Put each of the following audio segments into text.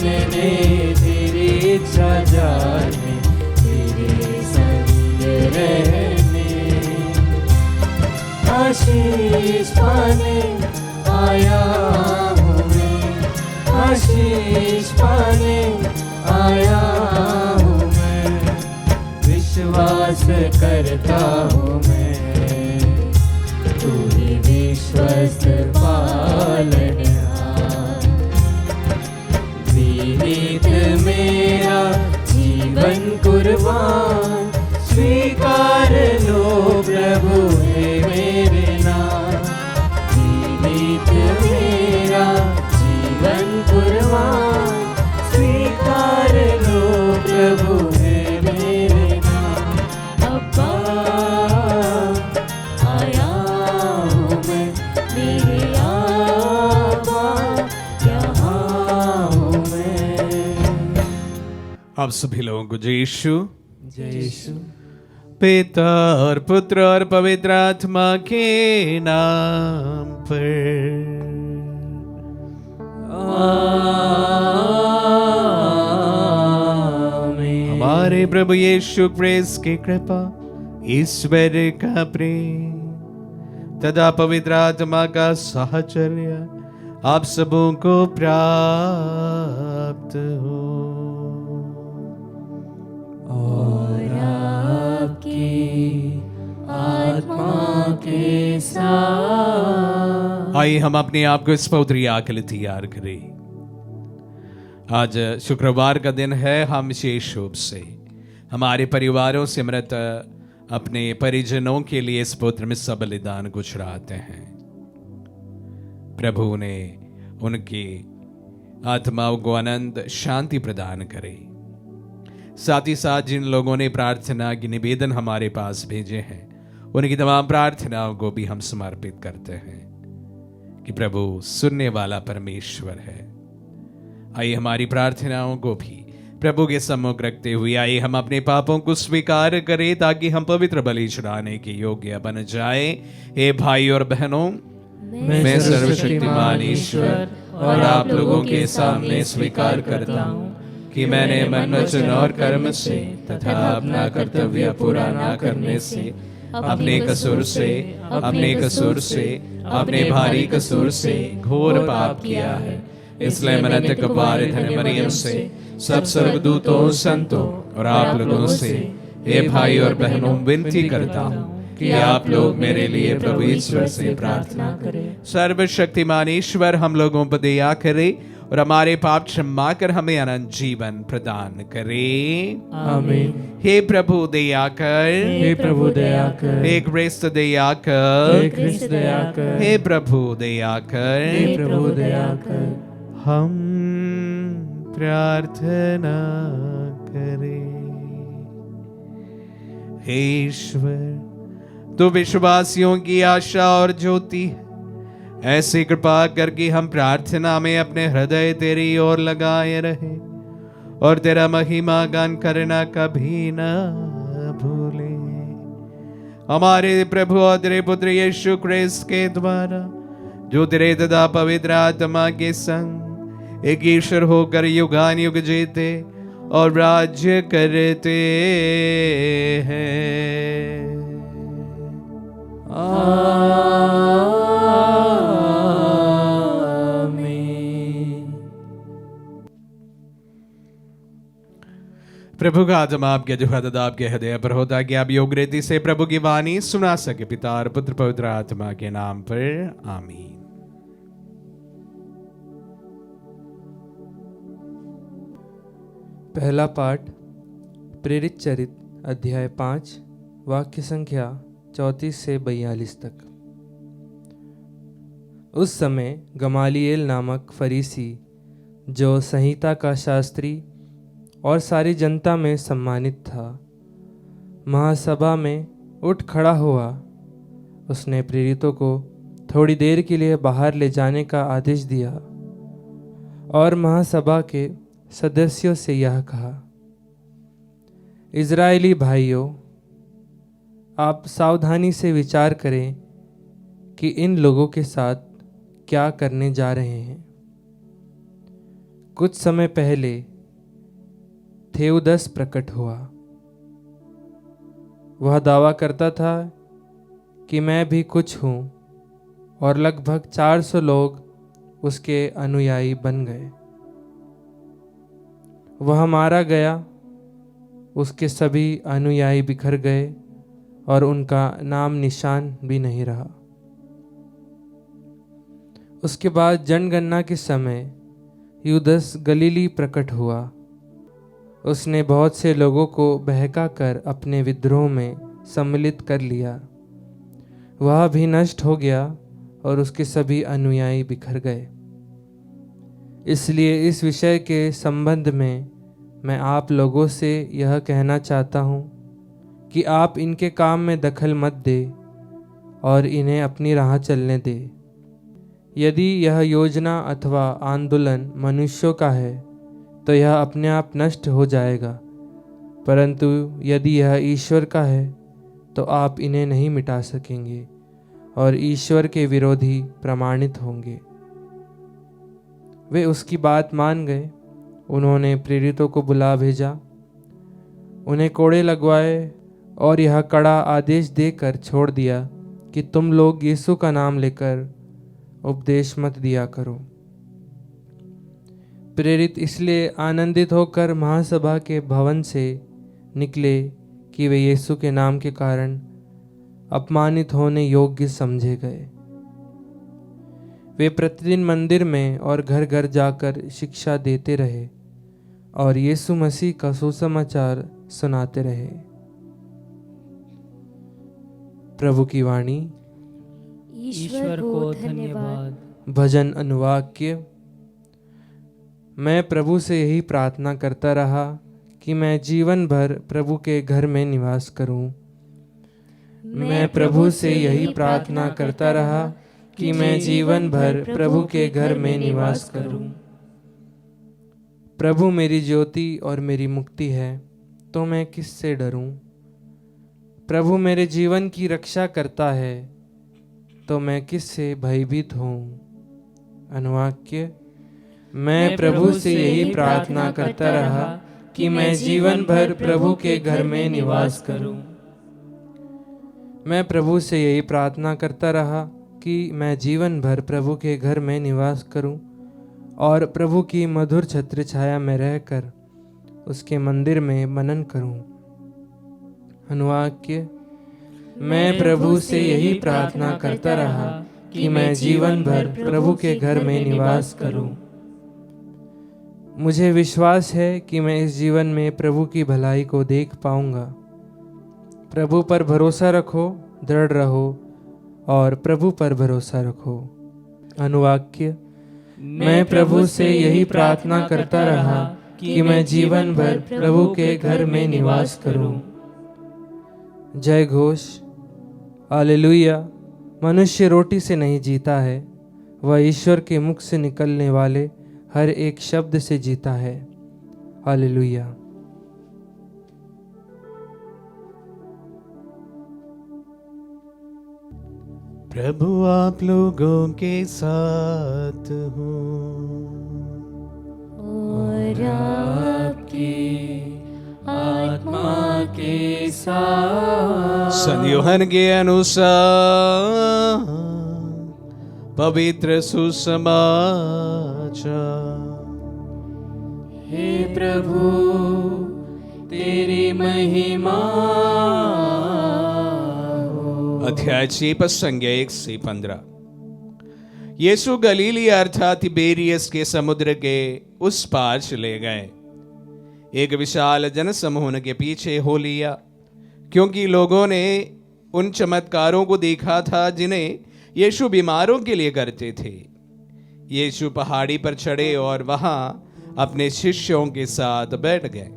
मानने, तेरी इच्छा जाने, तेरे संग रहने। आशीष पाने आया हूँ मैं, आशीष पाने आया हूँ मैं। विश्वास करता हूँ मैं, तू ही विश्वस्त पालनहार। जीवित मेरा जीवन कुर्बान, स्वीकार लो प्रभु है मेरे नाम। जीवित मेरा जीवन कुर्बान, स्वीकार लो प्रभु है मेरे नाम। अब्बा आया हूँ मैं, मेरे अब्बा यहाँ हूँ मैं। आप सभी लोगों को जय यीशु। जय यीशु। पिता और पुत्र और पवित्र आत्मा के नाम पर। आमीन। हमारे प्रभु यीशु क्रिस्त की कृपा, ईश्वर का प्रेम तथा पवित्र आत्मा का साहचर्य आप सबों को प्राप्त हो। और आपकी आत्मा के साथ। आइए हम अपने आप को इस पवित्र याग के लिए तैयार करें। आज शुक्रवार का दिन है। हम विशेष रूप से हमारे परिवारों से मृत अपने परिजनों के लिए इस पवित्र मिस्सा बलिदान को चढ़ाते हैं। प्रभु ने उनकी आत्माओं को आनंद शांति प्रदान करे। साथ ही साथ जिन लोगों ने प्रार्थना की निवेदन हमारे पास भेजे हैं, उनकी तमाम प्रार्थनाओं को भी हम समर्पित करते हैं कि प्रभु सुनने वाला परमेश्वर है। आइए हमारी प्रार्थनाओं को भी प्रभु के सम्मुख रखते हुए आइए हम अपने पापों को स्वीकार करें ताकि हम पवित्र बलि चढ़ाने के योग्य बन जाए। हे भाई और बहनों, मैं सर्वशक्तिमान ईश्वर और आप लोगों के सामने स्वीकार करता हूँ कि मैंने मन वचन और कर्म से तथा अपना कर्तव्य पूरा न करने से, अपने कसूर से अपने भारी कसूर से घोर पाप किया है। इसलिए मैं नित्य कुमारी धन्य मरियम से, सब स्वर्गदूतों, संतों और आप लोगों से, हे भाई और बहनों, विनती करता हूँ कि आप लोग मेरे लिए प्रभु ईश्वर से प्रार्थना करें। सर्वशक्तिमान ईश्वर हम लोगों पर दया करे और हमारे पाप क्षमा कर हमें अनंत जीवन प्रदान करे। आमीन। हे प्रभु दया कर, हे प्रभु दया कर, हे क्रिस्त दया कर, हे क्रिस्त दया कर, हे प्रभु दया कर, हे प्रभु दया कर। हम प्रार्थना करें। हे ईश्वर, तू विश्वासियों की आशा और ज्योति है। ऐसी कृपा करके हम प्रार्थना में अपने हृदय तेरी ओर लगाए रहे और तेरा महिमा गान करना कभी न भूले। हमारे प्रभु और तेरे पुत्र यीशु क्रिस्त के द्वारा, जो तेरे तथा पवित्र आत्मा के संग एक ईश्वर होकर युगान युग जीते और राज्य करते हैं। प्रभु का आत्मा आपके जो आपके हृदय पर होता कि आप योग रीति से प्रभु की वाणी सुना सके। पिता और पुत्र पवित्र आत्मा के नाम पर आमीन। पहला पाठ प्रेरित चरित्र अध्याय 5 वाक्य संख्या 34 से 42 तक। उस समय गमालिएल नामक फरीसी, जो संहिता का शास्त्री और सारी जनता में सम्मानित था, महासभा में उठ खड़ा हुआ। उसने प्रेरितों को थोड़ी देर के लिए बाहर ले जाने का आदेश दिया और महासभा के सदस्यों से यह कहा, इज़राइली भाइयों, आप सावधानी से विचार करें कि इन लोगों के साथ क्या करने जा रहे हैं। कुछ समय पहले थेउदस प्रकट हुआ। वह दावा करता था कि मैं भी कुछ हूँ, और लगभग 400 लोग उसके अनुयायी बन गए। वह मारा गया, उसके सभी अनुयायी बिखर गए और उनका नाम निशान भी नहीं रहा। उसके बाद जनगणना के समय यूदस गलीली प्रकट हुआ। उसने बहुत से लोगों को बहका कर अपने विद्रोह में सम्मिलित कर लिया। वह भी नष्ट हो गया और उसके सभी अनुयायी बिखर गए। इसलिए इस विषय के संबंध में मैं आप लोगों से यह कहना चाहता हूँ कि आप इनके काम में दखल मत दे और इन्हें अपनी राह चलने दे। यदि यह योजना अथवा आंदोलन मनुष्यों का है तो यह अपने आप नष्ट हो जाएगा, परंतु यदि यह ईश्वर का है तो आप इन्हें नहीं मिटा सकेंगे और ईश्वर के विरोधी प्रमाणित होंगे। वे उसकी बात मान गए। उन्होंने प्रेरितों को बुला भेजा, उन्हें कोड़े लगवाए और यह कड़ा आदेश देकर छोड़ दिया कि तुम लोग यीशु का नाम लेकर उपदेश मत दिया करो। प्रेरित इसलिए आनंदित होकर महासभा के भवन से निकले कि वे यीशु के नाम के कारण अपमानित होने योग्य समझे गए। वे प्रतिदिन मंदिर में और घर घर जाकर शिक्षा देते रहे और यीशु मसीह का सुसमाचार सुनाते रहे। प्रभु की वाणी। ईश्वर को धन्यवाद। भजन अनुवाक्य। मैं प्रभु से यही प्रार्थना करता रहा कि मैं जीवन भर प्रभु के घर में निवास करूं। मैं प्रभु से यही प्रार्थना करता रहा कि मैं जीवन भर प्रभु के घर में निवास करूं। प्रभु मेरी ज्योति और मेरी मुक्ति है, तो मैं किससे डरूं। प्रभु मेरे जीवन की रक्षा करता है, तो मैं किससे भयभीत हूँ। अनुवाक्य। मैं प्रभु से यही प्रार्थना करता रहा कि मैं जीवन भर प्रभु के घर में निवास करूं। मैं प्रभु से यही प्रार्थना करता रहा कि मैं जीवन भर प्रभु के घर में निवास करूं और प्रभु की मधुर छत्र छाया में रहकर उसके मंदिर में मनन करूं। अनुवाक्य। मैं प्रभु से यही प्रार्थना करता रहा कि मैं जीवन भर प्रभु के घर में निवास करूं। मुझे विश्वास है कि मैं इस जीवन में प्रभु की भलाई को देख पाऊंगा। प्रभु पर भरोसा रखो, दृढ़ रहो और प्रभु पर भरोसा रखो। अनुवाक्य। मैं प्रभु से यही प्रार्थना करता रहा कि मैं जीवन भर प्रभु के घर में निवास करूं। जय घोष। हालेलुया। मनुष्य रोटी से नहीं जीता है, वह ईश्वर के मुख से निकलने वाले हर एक शब्द से जीता है। हालेलुया। प्रभु आप लोगों के साथ हो और आपकी आत्मा के साथ। संत यूहन्ना के अनुसार पवित्र सुसमाचार। हे प्रभु तेरी महिमा हो। अध्याय 6 पद संज्ञा 1 से 15। यीशु गलीली अर्थात तिबेरियस के समुद्र के उस पार चले गए। एक विशाल जनसमूह उनके पीछे हो लिया, क्योंकि लोगों ने उन चमत्कारों को देखा था जिन्हें यीशु बीमारों के लिए करते थे। यीशु पहाड़ी पर चढ़े और वहां अपने शिष्यों के साथ बैठ गए।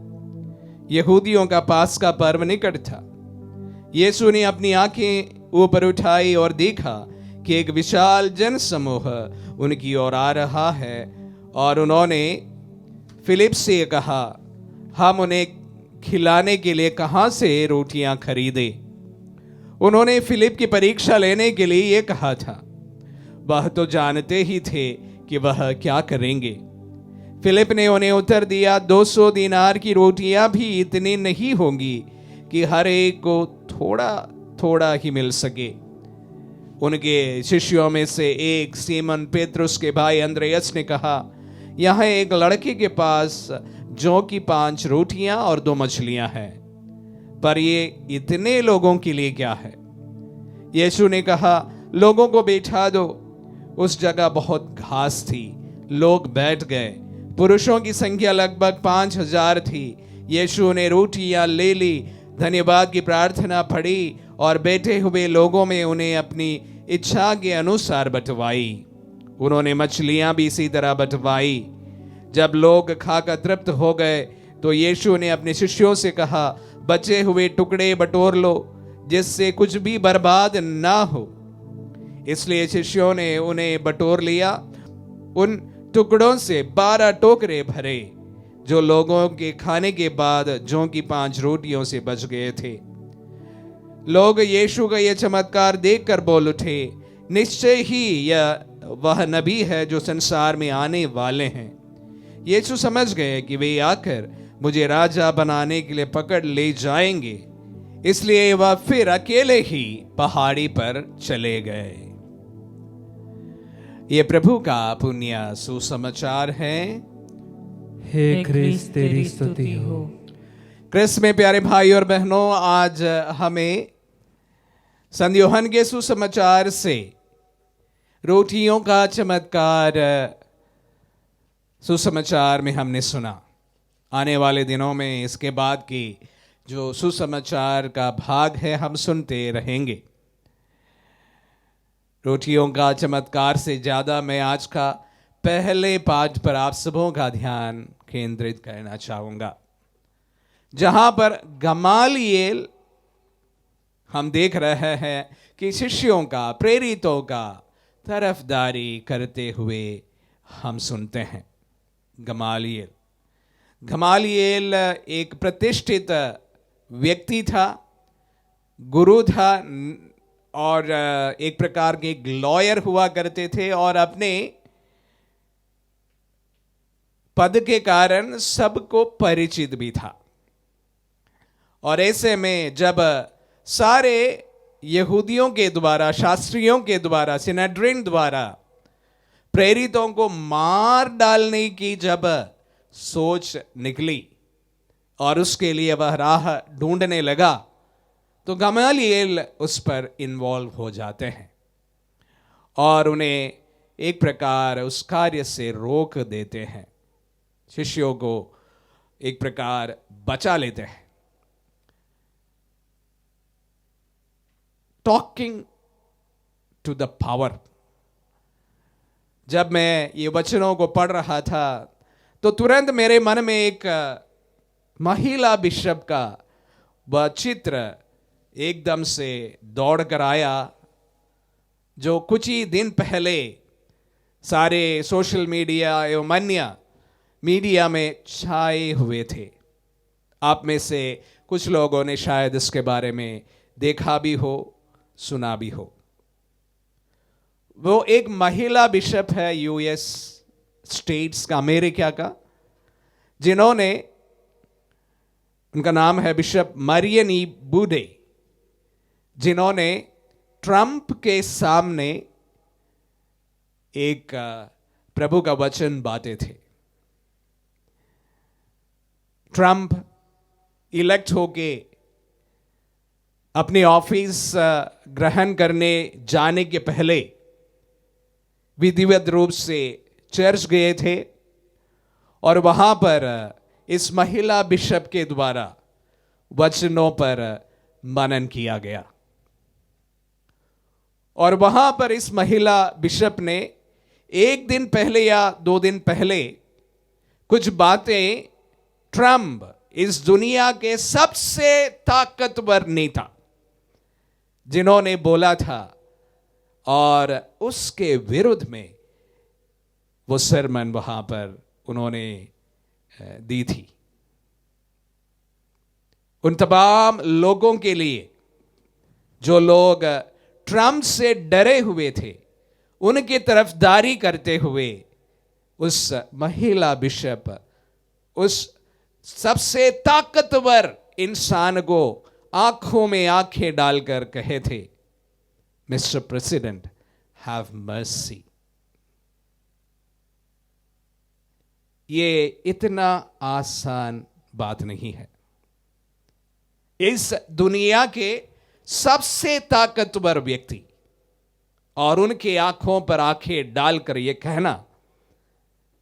यहूदियों का पास्का पर्व निकट था। यीशु ने अपनी आंखें ऊपर उठाई और देखा कि एक विशाल जनसमूह उनकी ओर आ रहा है, और उन्होंने फिलिप से कहा, हम उन्हें खिलाने के लिए कहां से रोटियां खरीदें। उन्होंने फिलिप की परीक्षा लेने के लिए यह कहा था। वह तो जानते ही थे कि वह क्या करेंगे। फिलिप ने उन्हें उत्तर दिया, 200 दीनार की रोटियां भी इतनी नहीं होंगी कि हर एक को थोड़ा थोड़ा ही मिल सके। उनके शिष्यों में से एक सीमन पेत्रुस के भाई अंद्रयास ने कहा, यहाँ एक लड़के के पास जौ की 5 रोटियां और 2 मछलियां हैं, पर ये इतने लोगों के लिए क्या है? यीशु ने कहा, लोगों को बैठा दो। उस जगह बहुत घास थी, लोग बैठ गए। पुरुषों की संख्या लगभग 5000 थी। यीशु ने रोटियां ले ली, धन्यवाद की प्रार्थना पढ़ी और बैठे हुए लोगों में उन्हें अपनी इच्छा के अनुसार बंटवाई। उन्होंने मछलियां भी इसी तरह बंटवाई। जब लोग खाकर तृप्त हो गए तो यीशु ने अपने शिष्यों से कहा, बचे हुए टुकड़े बटोर लो, जिससे कुछ भी बर्बाद ना हो। इसलिए शिष्यों ने उन्हें बटोर लिया। उन टुकड़ों से 12 टोकरे भरे, जो लोगों के खाने के बाद जौ की 5 रोटियों से बच गए थे। लोग यीशु का यह चमत्कार देखकर बोल उठे, निश्चय ही यह वह नबी है जो संसार में आने वाले हैं। यीशु समझ गए कि वे आकर मुझे राजा बनाने के लिए पकड़ ले जाएंगे, इसलिए वह फिर अकेले ही पहाड़ी पर चले गए। ये प्रभु का पुण्य सुसमाचार है। हे क्रिस्त तेरी स्तुति हो। क्रिस्त में प्यारे भाई और बहनों, आज हमें संत यूहन्ना के सुसमाचार से रोटियों का चमत्कार सुसमाचार में हमने सुना। आने वाले दिनों में इसके बाद की जो सुसमाचार का भाग है हम सुनते रहेंगे। रोटियों का चमत्कार से ज़्यादा मैं आज का पहले पाठ पर आप सबों का ध्यान केंद्रित करना चाहूँगा, जहाँ पर गमालिएल हम देख रहे हैं कि शिष्यों का, प्रेरितों का तरफदारी करते हुए हम सुनते हैं। गमालिएल एक प्रतिष्ठित व्यक्ति था, गुरु था और एक प्रकार के एक लॉयर हुआ करते थे और अपने पद के कारण सबको परिचित भी था। और ऐसे में जब सारे यहूदियों के द्वारा, शास्त्रियों के द्वारा, सिनेड्रिन द्वारा प्रेरितों को मार डालने की जब सोच निकली और उसके लिए वह राह ढूंढने लगा, तो गमालिएल उस पर इन्वॉल्व हो जाते हैं और उन्हें एक प्रकार उस कार्य से रोक देते हैं, शिष्यों को एक प्रकार बचा लेते हैं। Talking to the power. जब मैं ये वचनों को पढ़ रहा था तो तुरंत मेरे मन में एक महिला बिशप का वह चित्र एकदम से दौड़ कर आया, जो कुछ ही दिन पहले सारे सोशल मीडिया एवं अन्य मीडिया में छाए हुए थे। आप में से कुछ लोगों ने शायद इसके बारे में देखा भी हो, सुना भी हो। वो एक महिला बिशप है यूएस स्टेट्स का, अमेरिका का, जिन्होंने, उनका नाम है बिशप मरियन ई बूडे, जिन्होंने ट्रंप के सामने एक प्रभु का वचन बांटे थे। ट्रंप इलेक्ट होके अपने ऑफिस ग्रहण करने जाने के पहले विधिवत रूप से चर्च गए थे और वहां पर इस महिला बिशप के द्वारा वचनों पर मनन किया गया। और वहां पर इस महिला बिशप ने एक दिन पहले या 2 दिन पहले कुछ बातें ट्रंप, इस दुनिया के सबसे ताकतवर नेता, जिन्होंने बोला था, और उसके विरुद्ध में वो सरमन वहां पर उन्होंने दी थी। उन तमाम लोगों के लिए जो लोग ट्रंप से डरे हुए थे, उनकी तरफदारी करते हुए उस महिला बिशप उस सबसे ताकतवर इंसान को आंखों में आंखें डालकर कहे थे, मिस्टर प्रेसिडेंट, हैव मर्सी। ये इतना आसान बात नहीं है। इस दुनिया के सबसे ताकतवर व्यक्ति और उनके आंखों पर आंखें डालकर यह कहना,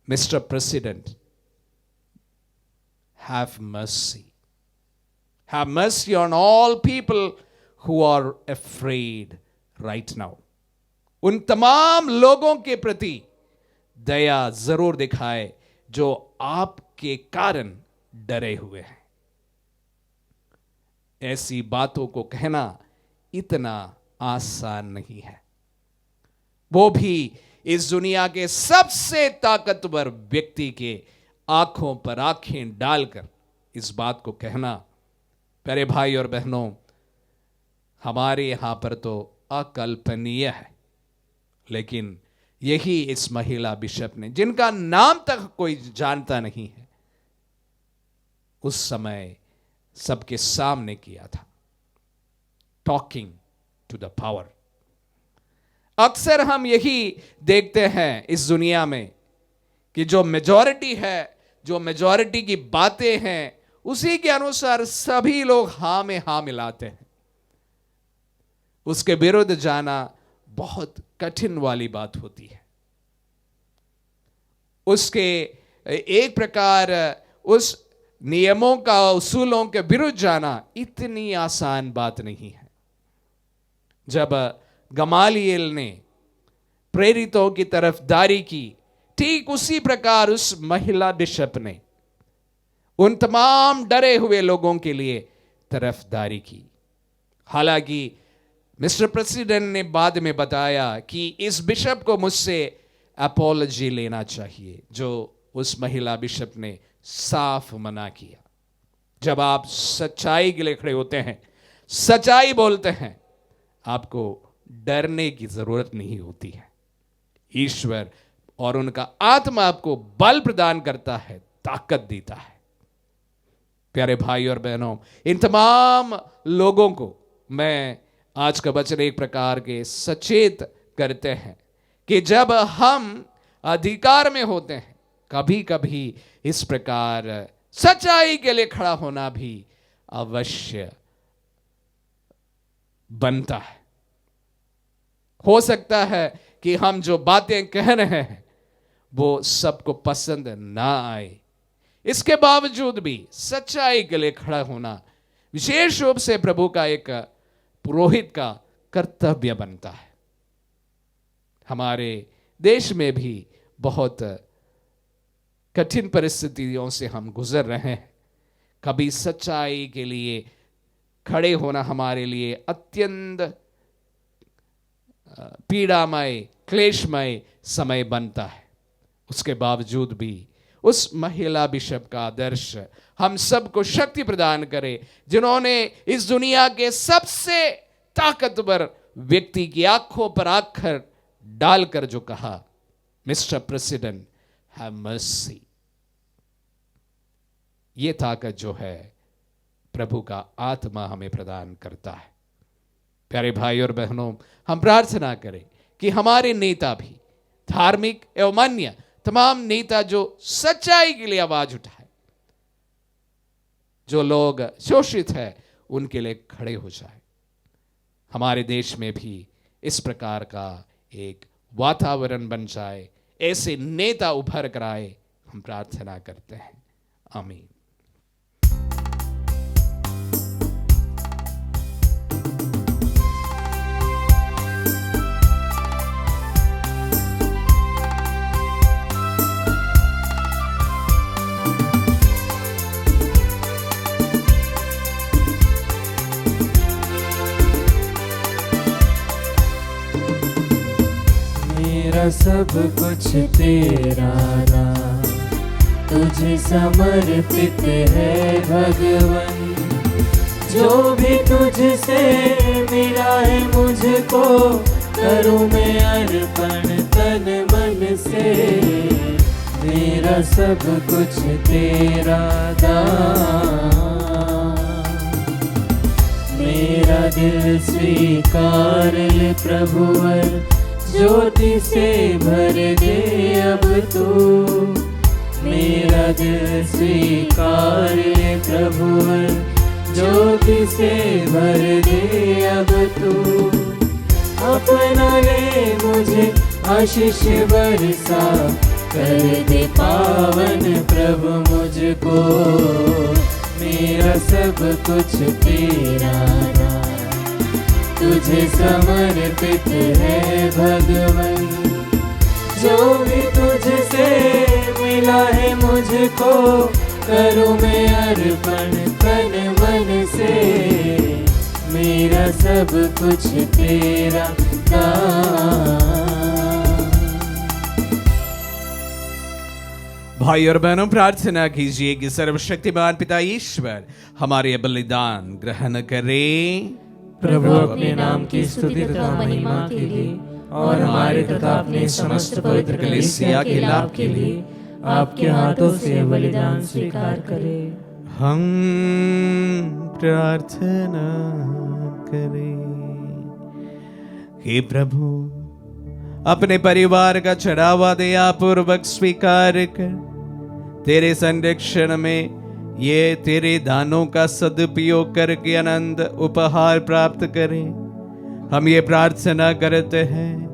mister president, have mercy. Have mercy on all people who are afraid right now. उन तमाम लोगों के प्रति दया जरूर दिखाए जो आपके कारण डरे हुए हैं। ऐसी बातों को कहना इतना आसान नहीं है, वो भी इस दुनिया के सबसे ताकतवर व्यक्ति के आंखों पर आंखें डालकर इस बात को कहना। प्यारे भाई और बहनों, हमारे यहां पर तो अकल्पनीय है, लेकिन यही इस महिला बिशप ने, जिनका नाम तक कोई जानता नहीं है, उस समय सबके सामने किया था। Talking to the power. अक्सर हम यही देखते हैं इस दुनिया में कि जो मेजॉरिटी है, जो मेजॉरिटी की बातें हैं, उसी के अनुसार सभी लोग हां में हां मिलाते हैं। उसके विरुद्ध जाना बहुत कठिन वाली बात होती है। उसके एक प्रकार उस नियमों का, उसूलों के विरुद्ध जाना इतनी आसान बात नहीं है। जब गमालिएल ने प्रेरितों की तरफदारी की, ठीक उसी प्रकार उस महिला बिशप ने उन तमाम डरे हुए लोगों के लिए तरफदारी की। हालांकि मिस्टर प्रेसिडेंट ने बाद में बताया कि इस बिशप को मुझसे अपॉलजी लेना चाहिए, जो उस महिला बिशप ने साफ मना किया। जब आप सच्चाई के लिए खड़े होते हैं, सच्चाई बोलते हैं, आपको डरने की जरूरत नहीं होती है। ईश्वर और उनका आत्मा आपको बल प्रदान करता है, ताकत देता है। प्यारे भाई और बहनों, इन तमाम लोगों को मैं आज का वचन एक प्रकार के सचेत करते हैं कि जब हम अधिकार में होते हैं, कभी कभी इस प्रकार सच्चाई के लिए खड़ा होना भी अवश्य बनता है। हो सकता है कि हम जो बातें कह रहे हैं वो सबको पसंद ना आए, इसके बावजूद भी सच्चाई के लिए खड़ा होना विशेष रूप से प्रभु का एक पुरोहित का कर्तव्य बनता है। हमारे देश में भी बहुत कठिन परिस्थितियों से हम गुजर रहे हैं। कभी सच्चाई के लिए खड़े होना हमारे लिए अत्यंत पीड़ामय, क्लेशमय समय बनता है। उसके बावजूद भी उस महिला बिशप का आदर्श हम सबको शक्ति प्रदान करे, जिन्होंने इस दुनिया के सबसे ताकतवर व्यक्ति की आंखों पर आंखें डालकर जो कहा, मिस्टर प्रेसिडेंट हैव मर्सी। ये ताकत जो है प्रभु का आत्मा हमें प्रदान करता है। प्यारे भाई और बहनों, हम प्रार्थना करें कि हमारे नेता भी, धार्मिक एवं अन्य तमाम नेता जो सच्चाई के लिए आवाज उठाए, जो लोग शोषित है उनके लिए खड़े हो जाए। हमारे देश में भी इस प्रकार का एक वातावरण बन जाए, ऐसे नेता उभर कर आए, हम प्रार्थना करते हैं। आमीन। मेरा सब कुछ तेरा नाम, तुझे समर्पित है भगवन। जो भी तुझसे मिला है मुझको, करूँ मैं अर्पण तन मन से। मेरा सब कुछ तेरा दान। मेरा दिल स्वीकार ले प्रभुवर, ज्योति से भर दे अब तू। मेरा दिल स्वीकार ले प्रभुवर, ज्योति से भर दे अब तू। अपना ले मुझे आशीष बरसा, कर दे पावन प्रभु मुझको। मेरा सब कुछ तेरा दान, तुझे समर्पित है भगवन। जो भी तुझसे मिला है मुझको, करूँ मैं अर्पण तन मन से। मेरा सब कुछ तेरा दान। भाई और बहनों, प्रार्थना कीजिए कि सर्वशक्तिमान पिता ईश्वर हमारे बलिदान ग्रहण करे। प्रभु अपने नाम की स्तुति तथा महिमा के लिए और हमारे तथा अपने समस्त पवित्र कलीसिया के लाभ के लिए आपके हाथों से बलिदान स्वीकार करे। हम प्रार्थना करें। हे प्रभु, अपने परिवार का चढ़ावा दया पूर्वक स्वीकार कर तेरे संरक्षण में ये तेरे दानों का सदुपयोग करके आनंद उपहार प्राप्त करें। हम ये प्रार्थना करते हैं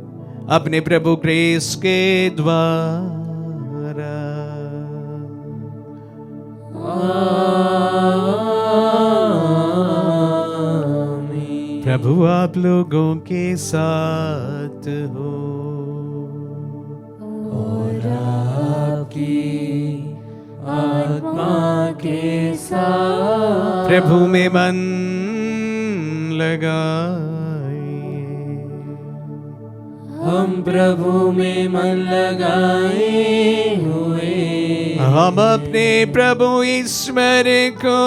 अपने प्रभु क्रिस्त के द्वारा। आमीन। प्रभु आप लोगों के साथ हो और आपकी आत्मा के साथ। प्रभु में मन लगाए। हम प्रभु में मन लगाए हुए, हम अपने प्रभु ईश्वर को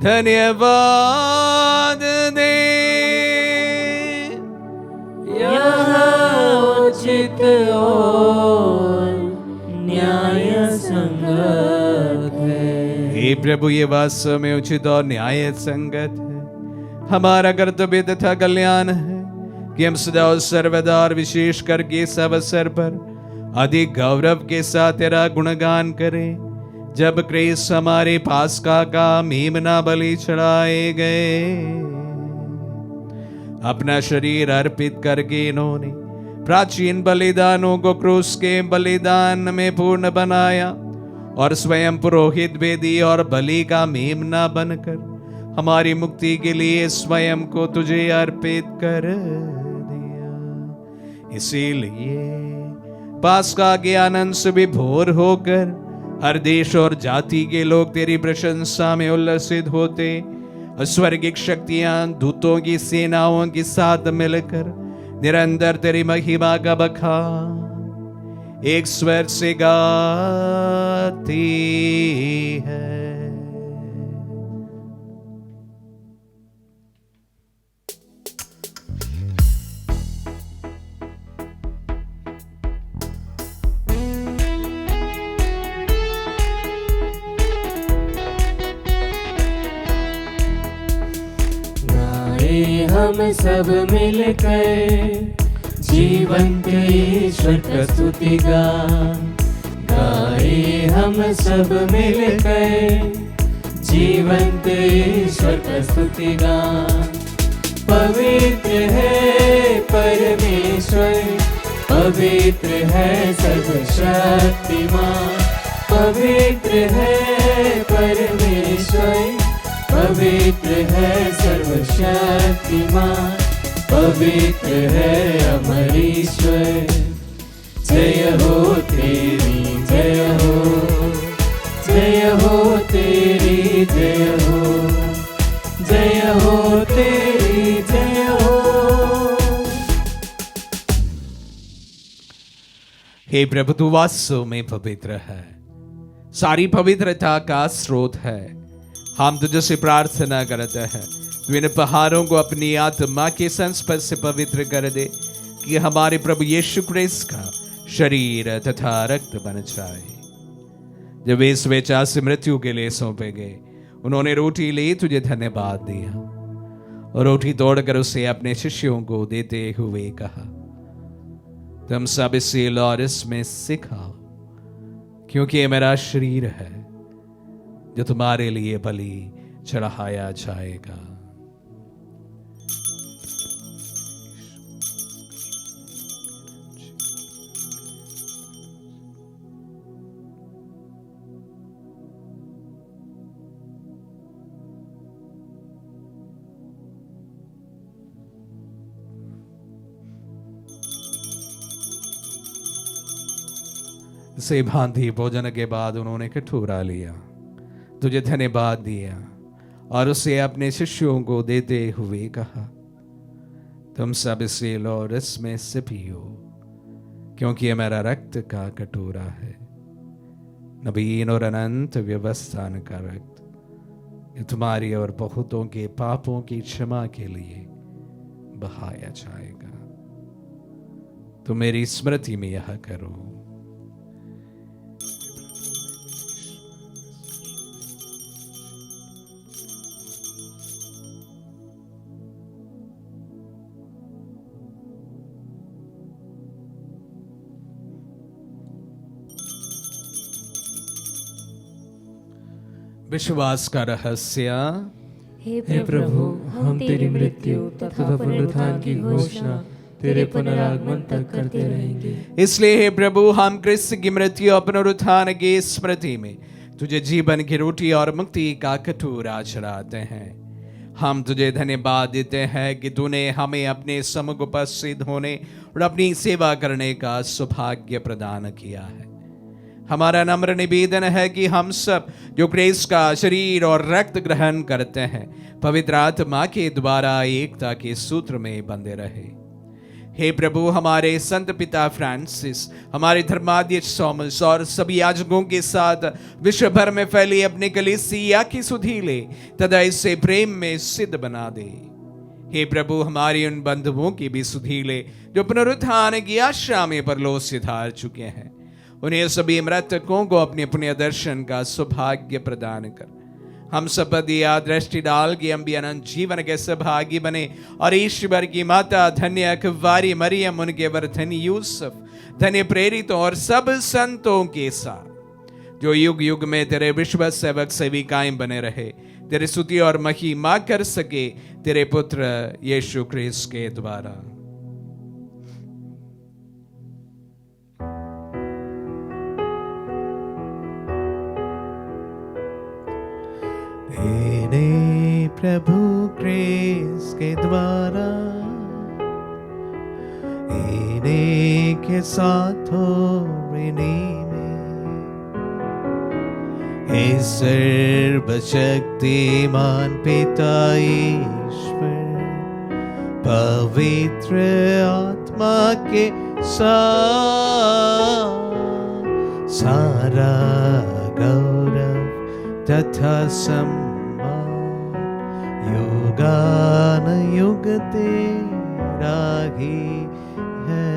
धन्यवाद दें। यह उचित और न्याय संगत है। हे प्रभु, ये वास्तव में उचित और न्याय संगत है। हमारा कर्तव्य तथा कल्याण है कि हम सदा और सर्वदा और विशेष करके इस अवसर पर अधिक गौरव के साथ तेरा गुणगान करें, जब क्रिस्त हमारे पास्का का मेमना बलि चढ़ाए गए। अपना शरीर अर्पित करके इन्होंने प्राचीन बलिदानों को क्रूस के बलिदान में पूर्ण बनाया और स्वयं पुरोहित, वेदी और बलि का मेमना बनकर हमारी मुक्ति के लिए स्वयं को तुझे अर्पित कर दिया। इसीलिए पास्का के आनंद से विभोर होकर हर देश और जाति के लोग तेरी प्रशंसा में उल्लसित होते, स्वर्गिक शक्तियां दूतों की सेनाओं के साथ मिलकर निरंतर तेरी महिमा का बखान एक स्वर से गाती है। हम सब मिलकर जीवंत ईश्वर का स्तुति गाए। हम सब मिलकर जीवंत ईश्वर का स्तुति गान। पवित्र है परमेश्वर, पवित्र है सर्वशक्तिमान। पवित्र है परमेश्वर, पवित्र है सर्वशक्तिमान। पवित्र है अमर ईश्वर। जय हो तेरी जय हो, जय हो तेरी जय हो, जय हो तेरी जय हो। हे प्रभु, तू वास्तव में पवित्र है, सारी पवित्रता का स्रोत है। हम तुझे से प्रार्थना करते हैं, तू इन पहाड़ों को अपनी आत्मा के संस्पर्श से पवित्र कर दे, कि हमारे प्रभु यीशु क्रिस्त का शरीर तथा रक्त बन जाए। जब वे स्वेच्छा से मृत्यु के लिए सौंपे गए, उन्होंने रोटी ली, तुझे धन्यवाद दिया और रोटी तोड़कर उसे अपने शिष्यों को देते हुए कहा, तुम सब इससे लो और इसमें से खाओ, क्योंकि ये मेरा शरीर है जो तुम्हारे लिए बलि चढ़ाया जाएगा। से भांति भोजन के बाद उन्होंने कटोरा लिया, तुझे धन्यवाद दिया और उसे अपने शिष्यों को देते हुए कहा, तुम सब इसे लो और इसमें से पियो, क्योंकि यह मेरा रक्त का कटोरा है, नवीन और अनंत व्यवस्थान का रक्त, ये तुम्हारी और बहुतों के पापों की क्षमा के लिए बहाया जाएगा। तुम मेरी स्मृति में यह करो। विश्वास का रहस्य। हे प्रभु, हम तेरी मृत्यु तथा पुनरुत्थान की घोषणा तेरे पुनरागमन तक करते रहेंगे। इसलिए हे प्रभु, हम क्रिस्त की मृत्यु और पुनरुत्थान की स्मृति में तुझे जीवन की रोटी और मुक्ति का कटोरा चढ़ाते हैं। हम तुझे धन्यवाद देते हैं कि तूने हमें अपने सम्मुख उपस्थित होने और अपनी सेवा करने का सौभाग्य प्रदान किया है। हमारा नम्र निवेदन है कि हम सब जो क्रिस्त का शरीर और रक्त ग्रहण करते हैं, पवित्र आत्मा के द्वारा एकता के सूत्र में बंधे रहे। हे प्रभु, हमारे संत पिता फ्रांसिस, हमारे धर्माध्यक्ष थॉमस और सभी याजकों के साथ विश्व भर में फैली अपनी कलीसिया की सुधि ले तथा इसे प्रेम में सिद्ध बना दे। हे प्रभु, हमारी उन बंधुओं की भी सुधि ले जो पुनरुत्थान की आशा में परलोक सिधार चुके हैं। उन्हें सभी मृतकों को अपने पुण्य दर्शन का सौभाग्य प्रदान कर हम सब पर दिया दृष्टि डाल कि हम भी अनंत जीवन के सहभागी बने और ईश्वर की माता धन्य कुंवारी मरियम, उनके वर धन्य यूसुफ, धन्य प्रेरित और सब संतों के साथ जो युग युग में तेरे विश्व सेवक सेविकाएं बने रहे, तेरी स्तुति और महिमा कर सके तेरे पुत्र यीशु क्रिस्त के द्वारा। इन्हें प्रभु क्रिस्त के द्वारा इन्हीं के साथ हो इन्हीं में हे सर्वशक्तिमान पिता ईश्वर पवित्र आत्मा के साथ सारा गौरव तथा सम्मान युगानुयुग तेरा ही है।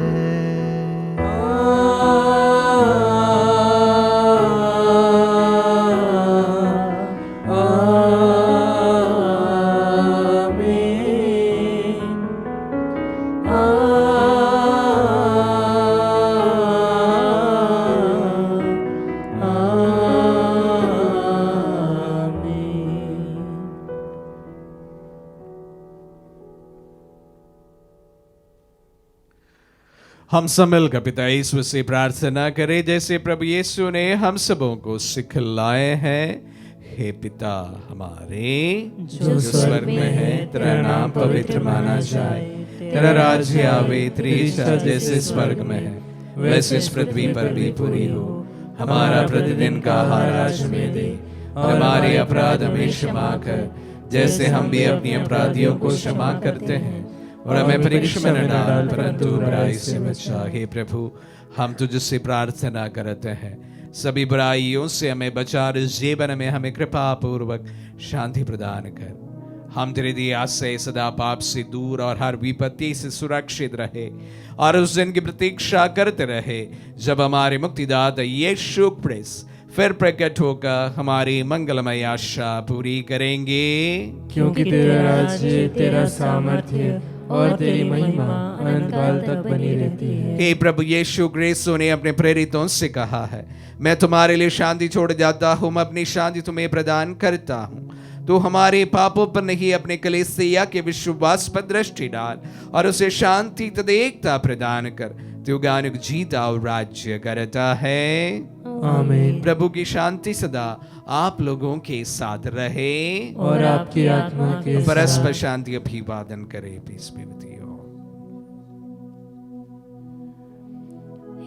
हम सब मिलकर पिता यीशु से प्रार्थना करें जैसे प्रभु यीशु ने हम सबों को सिखलाए हैं। हे पिता हमारे जो स्वर्ग में है, तेरा नाम पवित्र माना जाए, तेरा राज्य आवे, तेरी इच्छा जैसे स्वर्ग में है वैसे इस पृथ्वी पर भी पूरी हो। हमारा प्रतिदिन का आहार आज हमें दे और हमारे अपराध हमें क्षमा कर जैसे हम भी अपने अपराधियों को क्षमा करते हैं, और हमें परीक्षा में न डाल परंतु बुराई से बचा। हे प्रभु, हम तुझसे प्रार्थना करते हैं सभी बुराइयों से हमें बचा, इस जीवन में हमें कृपा पूर्वक शांति प्रदान कर हम तेरे दिया से सदा पाप से दूर और हर विपत्ति से सुरक्षित रहे और उस दिन की प्रतीक्षा करते रहे जब हमारे मुक्तिदाता यीशु क्रिस्त फिर प्रकट होकर हमारी मंगलमय आशा पूरी करेंगे। क्योंकि तेरा राज्य, तेरा सामर्थ्य और तेरी महिमा अनंत काल तक बनी रहती है। हे प्रभु यीशु क्रिस्त ने अपने प्रेरितों से कहा है, मैं तुम्हारे लिए शांति छोड़ जाता हूँ, मैं अपनी शांति तुम्हें प्रदान करता हूँ। तो हमारे पापों पर नहीं अपने कलीसिया के विश्वास पर दृष्टि डाल और उसे शांति तथा एकता प्रदान कर। तू गानुक जीता और राज्य करता है। आमीन। प्रभु की शांति सदा आप लोगों के साथ रहे और आपकी आत्मा के परस्पर शांति अभिवादन करे। Peace be with you.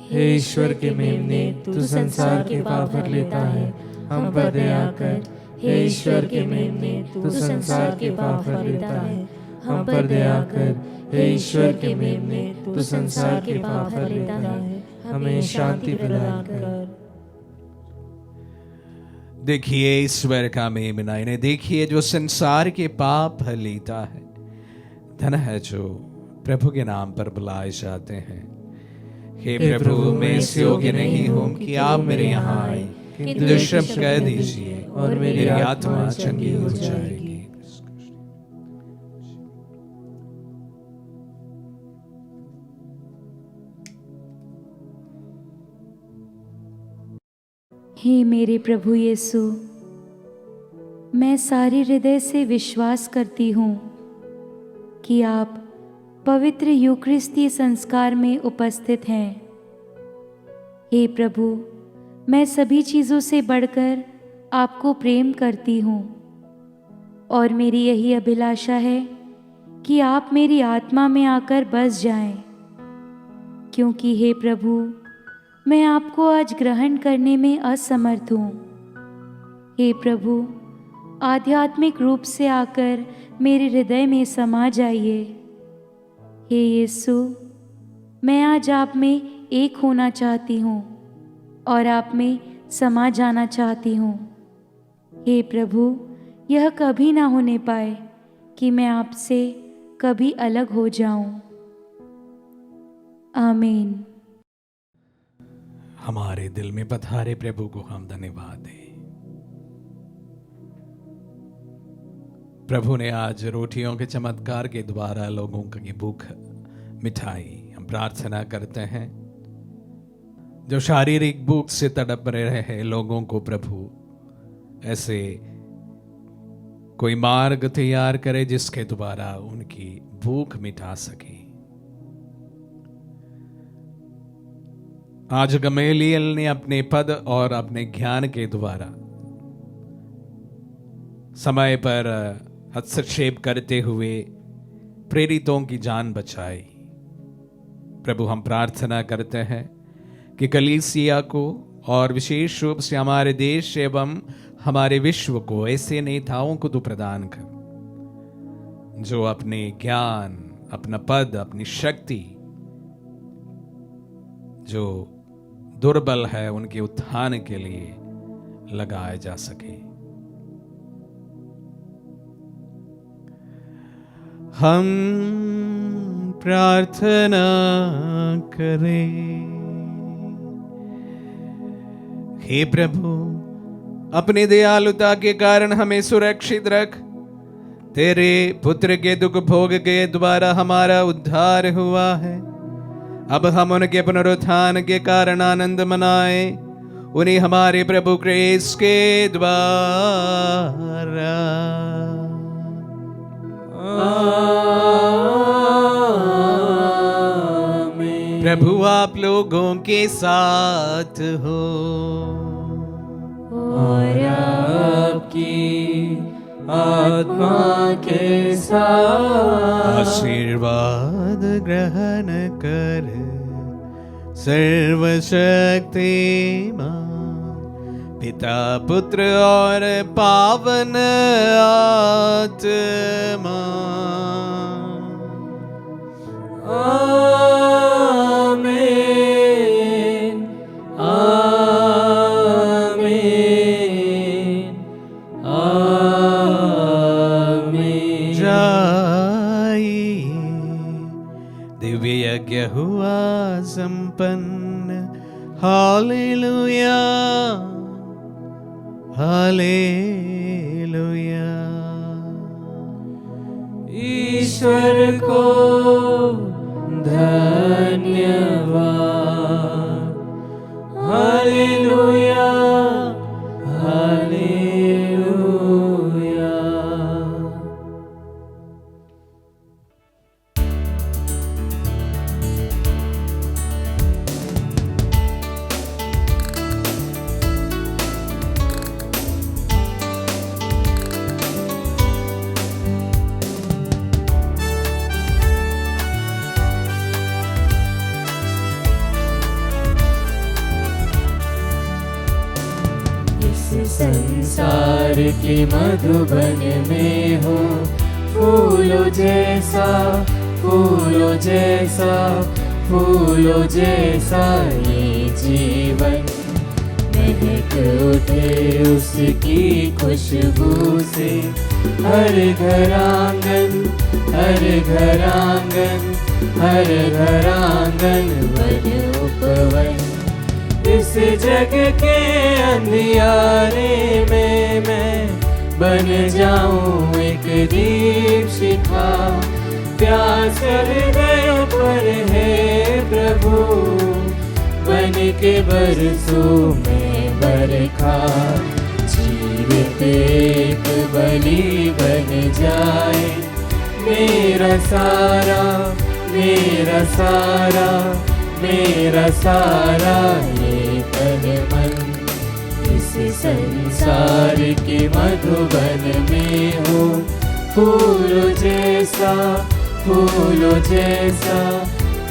हे ईश्वर के मेमने, तू संसार के पाप भर लेता है, हम पर दया कर। हे ईश्वर के मेमने, तू संसार के पाप भर लेता है, हम पर दया कर। हे ईश्वर के मेमने, तू संसार के पाप भर लेता है, हमें शांति प्रदान कर। देखिए ईश्वर का मेमना, इन्हें देखिए जो संसार के पाप हर लेता है। धन है जो प्रभु के नाम पर बुलाए जाते हैं। हे प्रभु, मैं इस योग्य नहीं हूँ कि आप मेरे यहाँ आए, किंतु शब्द कह दीजिए और मेरी आत्मा चंगी हो जाएगी। हे मेरे प्रभु यीशु, मैं सारे हृदय से विश्वास करती हूँ कि आप पवित्र यूकरिस्तीय संस्कार में उपस्थित हैं। हे प्रभु, मैं सभी चीज़ों से बढ़कर आपको प्रेम करती हूँ और मेरी यही अभिलाषा है कि आप मेरी आत्मा में आकर बस जाएं, क्योंकि हे प्रभु, मैं आपको आज ग्रहण करने में असमर्थ हूँ। हे प्रभु, आध्यात्मिक रूप से आकर मेरे हृदय में समा जाइए। हे यीशु, मैं आज आप में एक होना चाहती हूँ और आप में समा जाना चाहती हूँ। हे प्रभु, यह कभी ना होने पाए कि मैं आपसे कभी अलग हो जाऊं। आमीन। हमारे दिल में पधारे प्रभु को हम धन्यवाद दें। प्रभु ने आज रोटियों के चमत्कार के द्वारा लोगों की भूख मिठाई। हम प्रार्थना करते हैं जो शारीरिक भूख से तड़प रहे हैं लोगों को प्रभु ऐसे कोई मार्ग तैयार करे जिसके द्वारा उनकी भूख मिटा सके। आज गमलीएल ने अपने पद और अपने ज्ञान के द्वारा समय पर हस्तक्षेप करते हुए प्रेरितों की जान बचाई। प्रभु, हम प्रार्थना करते हैं कि कलीसिया को और विशेष रूप से हमारे देश एवं हमारे विश्व को ऐसे नेताओं को तू प्रदान कर जो अपने ज्ञान, अपना पद, अपनी शक्ति जो दुर्बल है उनके उत्थान के लिए लगाए जा सके। हम प्रार्थना करें। हे प्रभु, अपनी दयालुता के कारण हमें सुरक्षित रख। तेरे पुत्र के दुख भोग के द्वारा हमारा उद्धार हुआ है। अब हम उनके पुनरुत्थान के कारण आनंद मनाए, उन्हें हमारे प्रभु क्रिस्त के द्वारा। आमीन। प्रभु आप लोगों के साथ हो और आपकी आत्मा के साथ। आशीर्वाद ग्रहण कर सर्वशक्तिमान पिता, पुत्र और पावन आत्मा। आमीन। आमीन। आमीन। हालेलुया। ईश्वर को धन्यवाद। Hallelujah hallelujah. संसार के मधुबन में हो, फूलों जैसा फूलों जैसा फूलों जैसा ये जीवन महक उठे उसकी खुशबू से। हर घर आंगन हर घर आंगन हर घर आंगन वन उपवन। इस जग के अंधियारे में मैं बन जाऊं एक दीप शिखा। प्यास हृदय पर है प्रभु, बन के बरसों में बरखा। जीवित एक बलि बन जाए मेरा सारा मेरा सारा मेरा सारा ये तन मन। इस संसार के मधुबन में हो, फूलों जैसा फूलों जैसा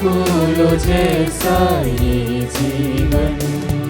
फूलों जैसा ये जीवन।